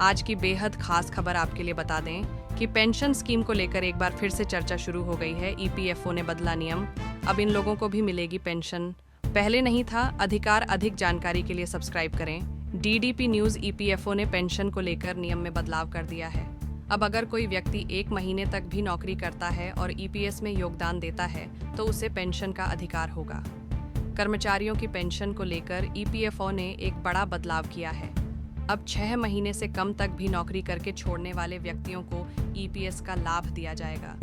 आज की बेहद खास खबर आपके लिए बता दें कि पेंशन स्कीम को लेकर एक बार फिर से चर्चा शुरू हो गई है। ईपीएफओ ने बदला नियम, अब इन लोगों को भी मिलेगी पेंशन। पहले नहीं था। अधिक जानकारी के लिए सब्सक्राइब करें। DDP news. ईपीएफओ ने पेंशन को लेकर नियम में बदलाव कर दिया है। अब अगर कोई व्यक्ति 1 महीने तक भी नौकरी करता है और ईपीएस में योगदान देता है तो उसे पेंशन का अधिकार होगा। कर्मचारियों की पेंशन को लेकर ईपीएफओ ने एक बड़ा बदलाव किया है। अब 6 महीने से कम तक भी नौकरी करके छोड़ने वाले व्यक्तियों को ईपीएस का लाभ दिया जाएगा।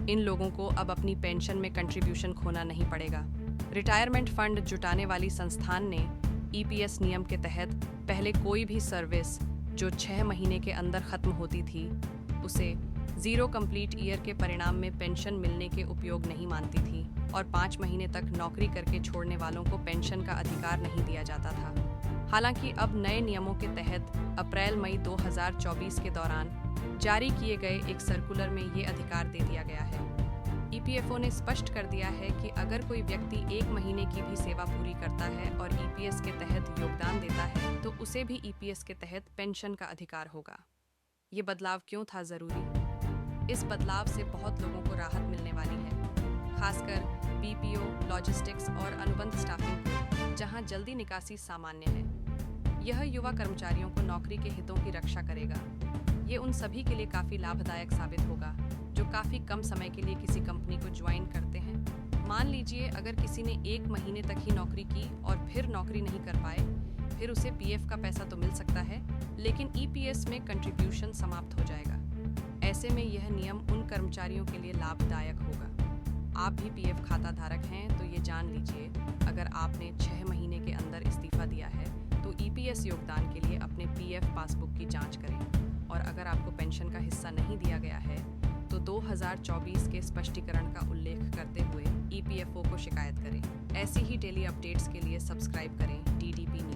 इन लोगों को अब अपनी पेंशन में कंट्रीब्यूशन खोना नहीं पड़ेगा। रिटायरमेंट फंड जुटाने वाली संस्थान ने ईपीएस नियम के तहत पहले कोई भी सर्विस जो 6 महीने के अंदर खत्म होती थी उसे 0 कंप्लीट ईयर के परिणाम में पेंशन मिलने के उपयोग नहीं मानती थी और 5 महीने तक नौकरी करके छोड़ने वालों को पेंशन का अधिकार नहीं दिया जाता था। हालांकि अब नए नियमों के तहत अप्रैल-मई 2024 के दौरान जारी किए गए एक सर्कुलर में ये अधिकार दे दिया गया है। ईपीएफओ ने स्पष्ट कर दिया है कि अगर कोई व्यक्ति 1 महीने की भी सेवा पूरी करता है और ईपीएस के तहत योगदान देता है तो उसे भी ईपीएस के तहत पेंशन का अधिकार होगा। ये बदलाव क्यों था जरूरी? इस बदलाव से बहुत लोगों को राहत मिलने वाली है, खासकर बीपीओ, लॉजिस्टिक्स और अनुबंध स्टाफिंग को, जहां जल्दी निकासी सामान्य है। यह युवा कर्मचारियों को नौकरी के हितों की रक्षा करेगा। ये उन सभी के लिए काफ़ी लाभदायक साबित होगा जो काफ़ी कम समय के लिए किसी कंपनी को ज्वाइन करते हैं। मान लीजिए अगर किसी ने 1 महीने तक ही नौकरी की और फिर नौकरी नहीं कर पाए, फिर उसे पीएफ का पैसा तो मिल सकता है लेकिन ईपीएस में कंट्रीब्यूशन समाप्त हो जाएगा। ऐसे में यह नियम उन कर्मचारियों के लिए लाभदायक होगा। आप भी पीएफ खाता धारक हैं तो ये जान लीजिए, अगर आपने 6 महीने के अंदर इस्तीफा दिया है तो ईपीएस योगदान के लिए अपने पीएफ पासबुक की जांच करें और अगर आपको पेंशन का हिस्सा नहीं दिया गया है तो 2024 के स्पष्टीकरण का उल्लेख करते हुए ईपीएफओ को शिकायत करें। ऐसी ही डेली अपडेट्स के लिए सब्सक्राइब करें डीडीपी न्यूज।